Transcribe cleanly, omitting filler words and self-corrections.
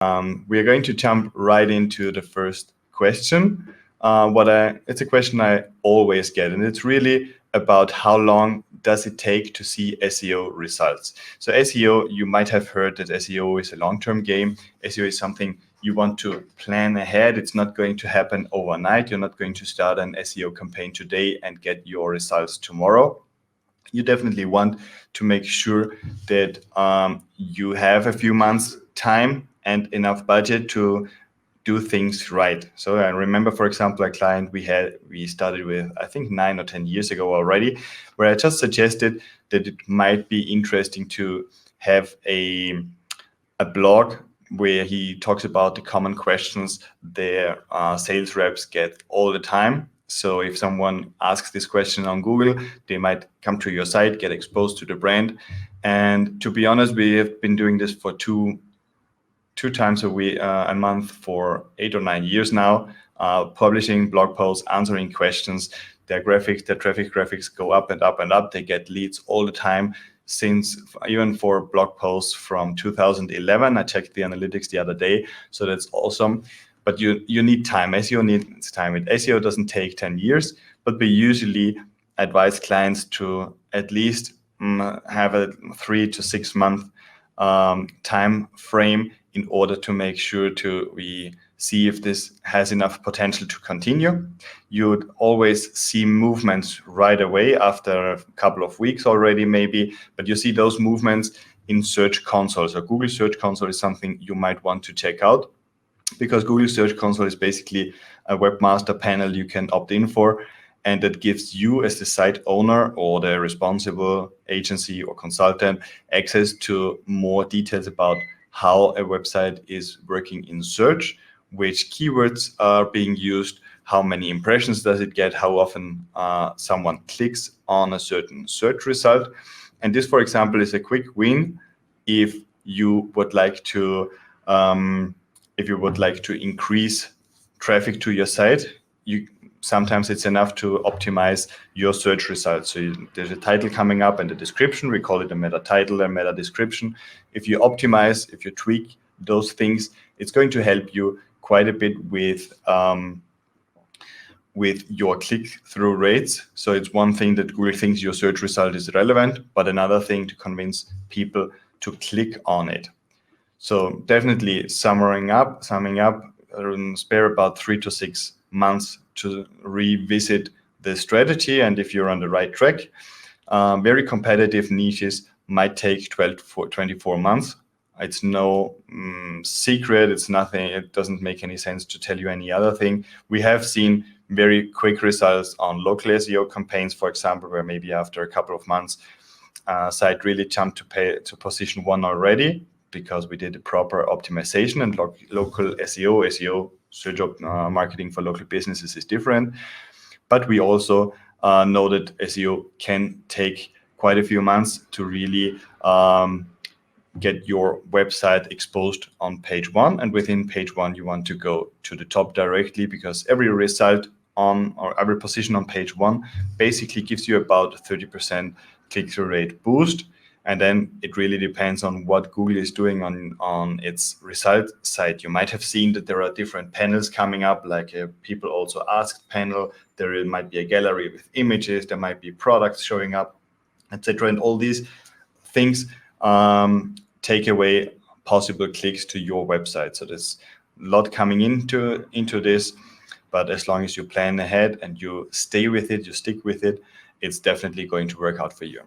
We are going to jump right into the first question. It's a question I always get, and it's really about how long does it take to see SEO results. So SEO, you might have heard that SEO is a long-term game. SEO is something you want to plan ahead. It's not going to happen overnight. You're not going to start an SEO campaign today and get your results tomorrow. You definitely want to make sure that you have a few months time and enough budget to do things right. So I remember, for example, a client we started with, I think 9 or 10 years ago already, where I just suggested that it might be interesting to have a blog where he talks about the common questions their sales reps get all the time. So if someone asks this question on Google, they might come to your site, get exposed to the brand. And to be honest, we have been doing this for two times a month for 8 or 9 years now, publishing blog posts, answering questions. Their traffic graphics go up and up and up. They get leads all the time. Since even for blog posts from 2011, I checked the analytics the other day, so that's awesome. But you need time. SEO needs time. SEO doesn't take 10 years, but we usually advise clients to at least have a 3 to 6 month time frame in order to make sure we see if this has enough potential to continue. You'd always see movements right away after a couple of weeks already maybe, but you see those movements in Search Console. So Google Search Console is something you might want to check out, because Google Search Console is basically a webmaster panel you can opt in for, and that gives you as the site owner or the responsible agency or consultant access to more details about how a website is working in search, which keywords are being used, how many impressions does it get, how often someone clicks on a certain search result. And this, for example, is a quick win if you would like to increase traffic to your site. Sometimes it's enough to optimize your search results. So there's a title coming up and a description. We call it a meta title and meta description. If you optimize, if you tweak those things, it's going to help you quite a bit with your click-through rates. So it's one thing that Google thinks your search result is relevant, but another thing to convince people to click on it. So definitely summing up, spare about 3 to 6 months to revisit the strategy. And if you're on the right track, very competitive niches might take 12 to 24 months. It's no secret. It's nothing. It doesn't make any sense to tell you any other thing. We have seen very quick results on local SEO campaigns, for example, where maybe after a couple of months, site really jumped to position 1 already, because we did the proper optimization. And local SEO search marketing for local businesses is different. But we also know that SEO can take quite a few months to really get your website exposed on page 1. And within page 1, you want to go to the top directly, because every result or every position on page 1 basically gives you about 30% click-through rate boost. And then it really depends on what Google is doing on its result site. You might have seen that there are different panels coming up, like a people also asked panel. There might be a gallery with images. There might be products showing up, etc. And all these things take away possible clicks to your website. So there's a lot coming into this, but as long as you plan ahead and you stay with it, you stick with it, it's definitely going to work out for you.